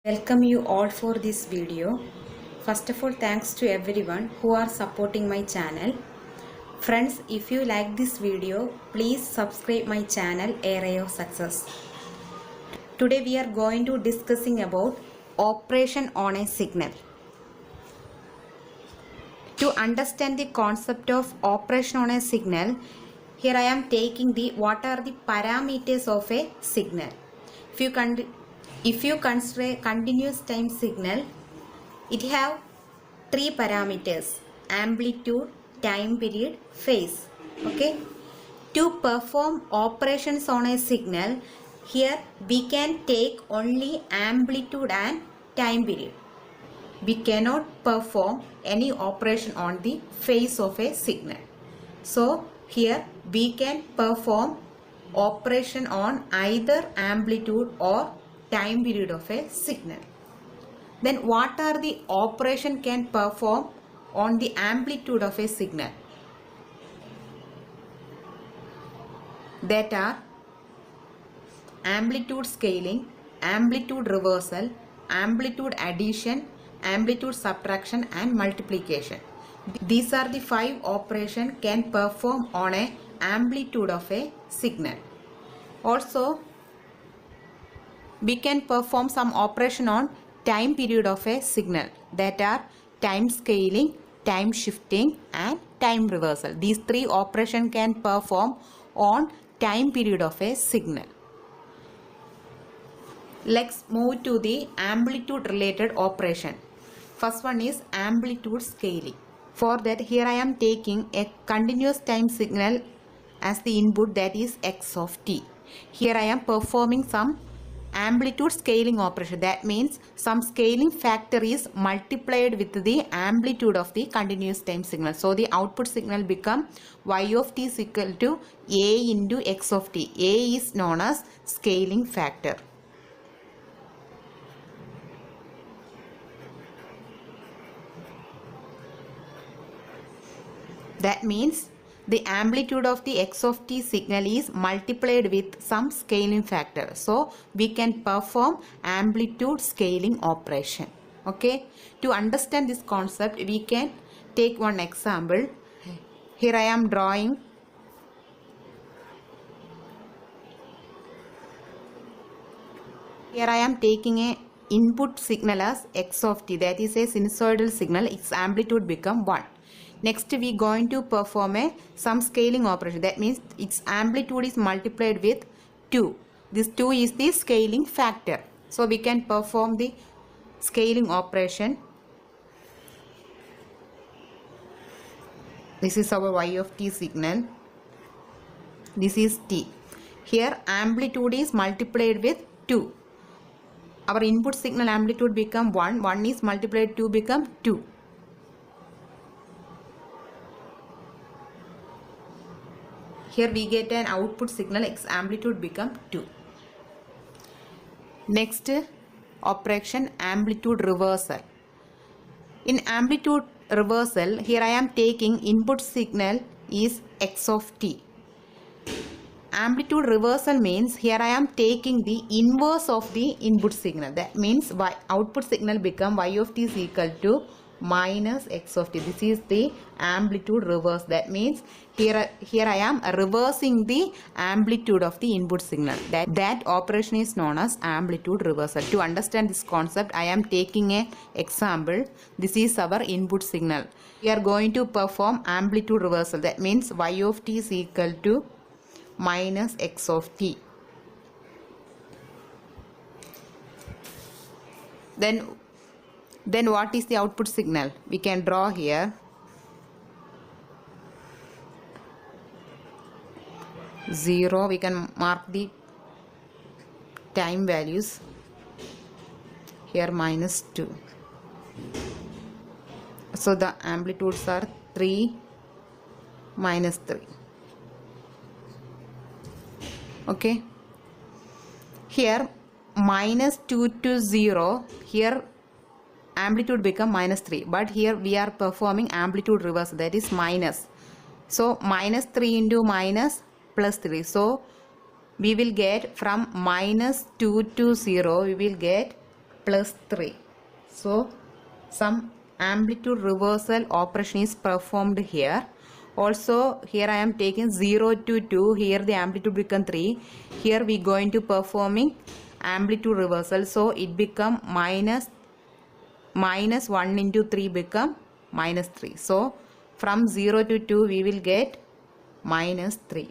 Welcome you all for this video. First of all, thanks to everyone who are supporting my channel. Friends, if you like this video, please subscribe my channel A Ray of Success. Today we are going to discussing about operation on a signal. To understand the concept of operation on a signal, here I am taking what are the parameters of a signal. If you consider a continuous time signal, it have three parameters: amplitude, time period, phase. Okay. To perform operations on a signal, here we can take only amplitude and time period. We cannot perform any operation on the phase of a signal. So here we can perform operation on either amplitude or time period of a signal. Then what are the operation can perform on the amplitude of a signal? That are amplitude scaling, amplitude reversal, amplitude addition, amplitude subtraction and multiplication. These are the 5 operations can perform on a amplitude of a signal. Also, we can perform some operation on time period of a signal, that are time scaling, time shifting and time reversal. These 3 operations can perform on time period of a signal. Let's move to the amplitude related operation. First one is amplitude scaling. For that, here I am taking a continuous time signal as the input, that is x of t. Here I am performing some amplitude scaling operation. That means some scaling factor is multiplied with the amplitude of the continuous time signal. So the output signal become y of t is equal to a into x of t. A is known as scaling factor. That means the amplitude of the x of t signal is multiplied with some scaling factor. So we can perform amplitude scaling operation. Okay. To understand this concept, we can take one example. Here I am drawing Here I am taking a input signal as x of t, that is a sinusoidal signal. Its amplitude become 1. Next we going to perform some scaling operation. That means its amplitude is multiplied with 2. This 2 is the scaling factor. So we can perform the scaling operation. This is our y of t signal. This is t. Here amplitude is multiplied with 2. Our input signal amplitude become 1. 1 is multiplied 2 become 2. Here we get an output signal, its amplitude become 2. Next operation, amplitude reversal. In amplitude reversal, here I am taking input signal is x of t. Amplitude reversal means here I am taking the inverse of the input signal. That means output signal become y of t is equal to minus x of t. This is the amplitude reverse. That means here I am reversing the amplitude of the input signal. That operation is known as amplitude reversal. To understand this concept, I am taking an example. This is our input signal. We are going to perform amplitude reversal. That means y of t is equal to minus x of t. Then what is the output signal? We can draw here 0. We can mark the time values. Here minus 2. So the amplitudes are 3 minus 3. Okay. Here minus 2 to 0. Here amplitude become minus 3, but here we are performing amplitude reversal, that is minus. So minus 3 into minus plus 3. So we will get from minus 2 to 0, we will get plus 3. So some amplitude reversal operation is performed here. Also here I am taking 0 to 2. Here the amplitude become 3. Here we going to performing amplitude reversal. So it become minus 1 into 3 become minus 3. So from 0 to 2 we will get minus 3.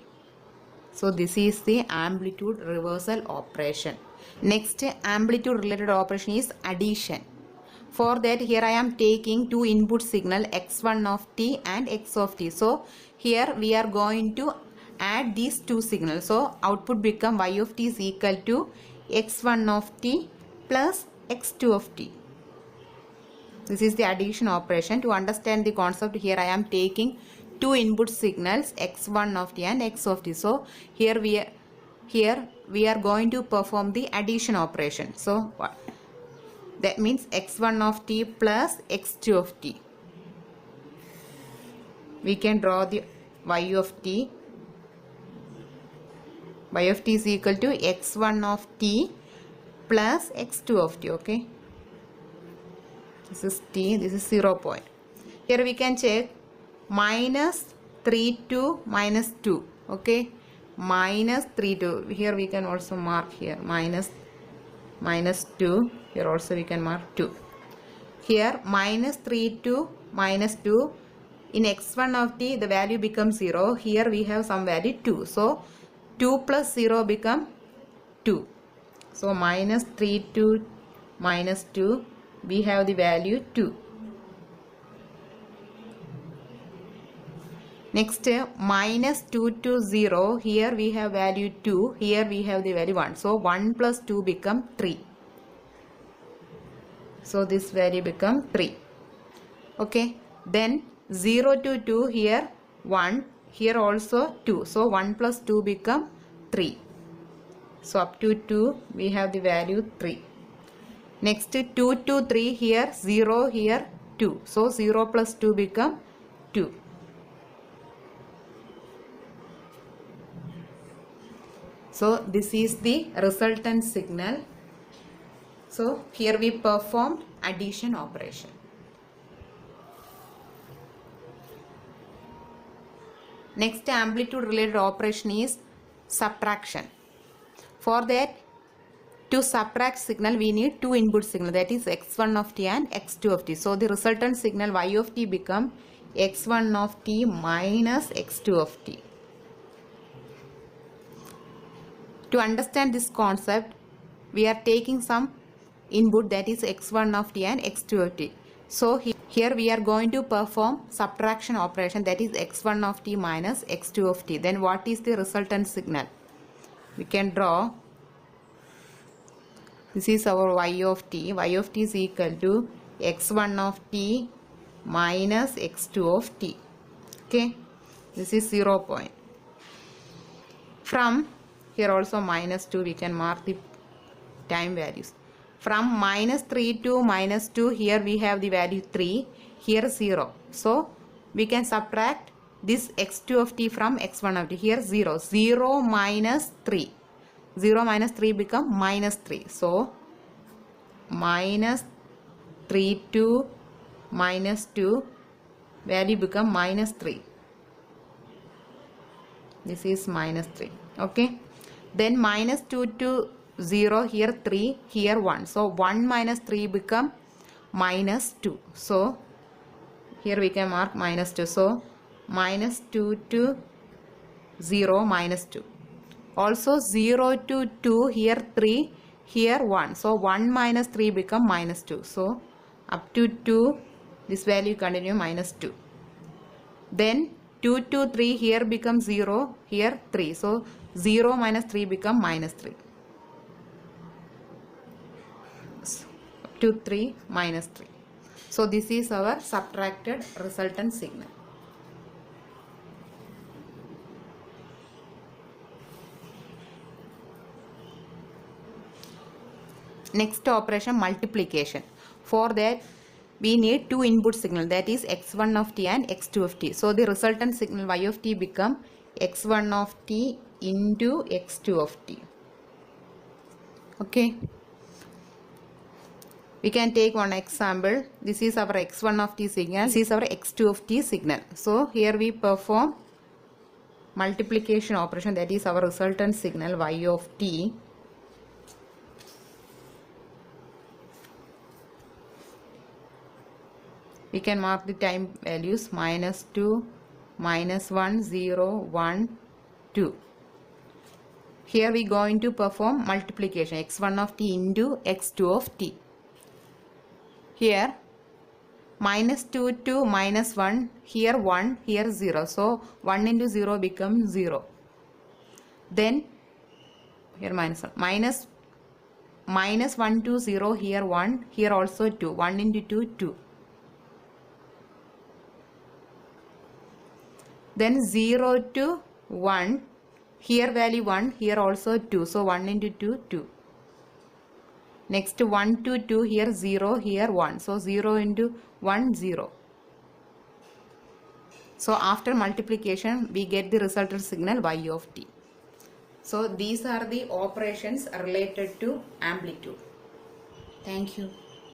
So this is the amplitude reversal operation. Next amplitude related operation is addition. For that here I am taking two input signal x1 of t and x of t. So here we are going to add these two signals. So output become y of t is equal to x1 of t plus x2 of t. This is the addition operation. To understand the concept, here I am taking two input signals x1 of t and x of t. So here we are going to perform the addition operation. So that means x1 of t plus x2 of t. We can draw the y of t. Y of t is equal to x1 of t plus x2 of t. Okay. This is t. This is 0 point. Here we can check minus 3 to minus 2. Okay. Minus 3 to. Here we can also mark here minus 2. Here also we can mark 2. Here minus 3 to minus 2. In x1 of t the value becomes 0. Here we have some value 2. So 2 plus 0 become 2. So minus 3 to minus 2 we have the value 2. Next minus 2 to 0. Here we have value 2. Here we have the value 1. So 1 plus 2 become 3. So this value become 3. Okay. Then 0 to 2 here 1. Here also 2. So 1 plus 2 become 3. So up to 2 we have the value 3. Next 2 to 3 here 0, here 2. So 0 plus 2 become 2. So this is the resultant signal. So here we performed addition operation. Next amplitude related operation is subtraction. For that, to subtract signal we need two input signal, that is x1 of t and x2 of t. So the resultant signal y of t become x1 of t minus x2 of t. To understand this concept, we are taking some input, that is x1 of t and x2 of t. So here we are going to perform subtraction operation, that is x1 of t minus x2 of t. Then what is the resultant signal? We can draw. This is our y of t. Y of t is equal to x1 of t minus x2 of t. Okay. This is 0 point. From here also minus 2 we can mark the time values. From minus 3 to minus 2 here we have the value 3. Here 0. So we can subtract this x2 of t from x1 of t. Here 0. 0 minus 3. 0 minus 3 become minus 3. So minus 3 to minus 2 value become minus 3. This is minus 3. Okay. Then minus 2 to 0, here 3, here 1. So 1 minus 3 become minus 2. So here we can mark minus 2. So minus 2 to 0 minus 2. Also 0 to 2, here 3, here 1. So 1 minus 3 become minus 2. So up to 2 this value continue minus 2. Then 2 to 3 here become 0, here 3. So 0 minus 3 become minus 3. Up to 3 minus 3. So this is our subtracted resultant signal. Next operation, multiplication. For that we need two input signal, that is x1 of t and x2 of t. So the resultant signal y of t become x1 of t into x2 of t. Okay. We can take one example. This is our x1 of t signal. This is our x2 of t signal. So here we perform multiplication operation, that is our resultant signal y of t. We can mark the time values -2, -1, 0, 1, 2. Here we going to perform multiplication x1 of t into x2 of t. Here -2 to -1, here 1, here 0. So 1 into 0 becomes 0. Then here -1. -1 to 0, here 1, here also 2. 1 into 2, 2. Then 0 to 1, here value 1, here also 2. So 1 into 2, 2. Next 1 to 2, here 0, here 1. So 0 into 1, 0. So after multiplication, we get the resultant signal y of t. So these are the operations related to amplitude. Thank you.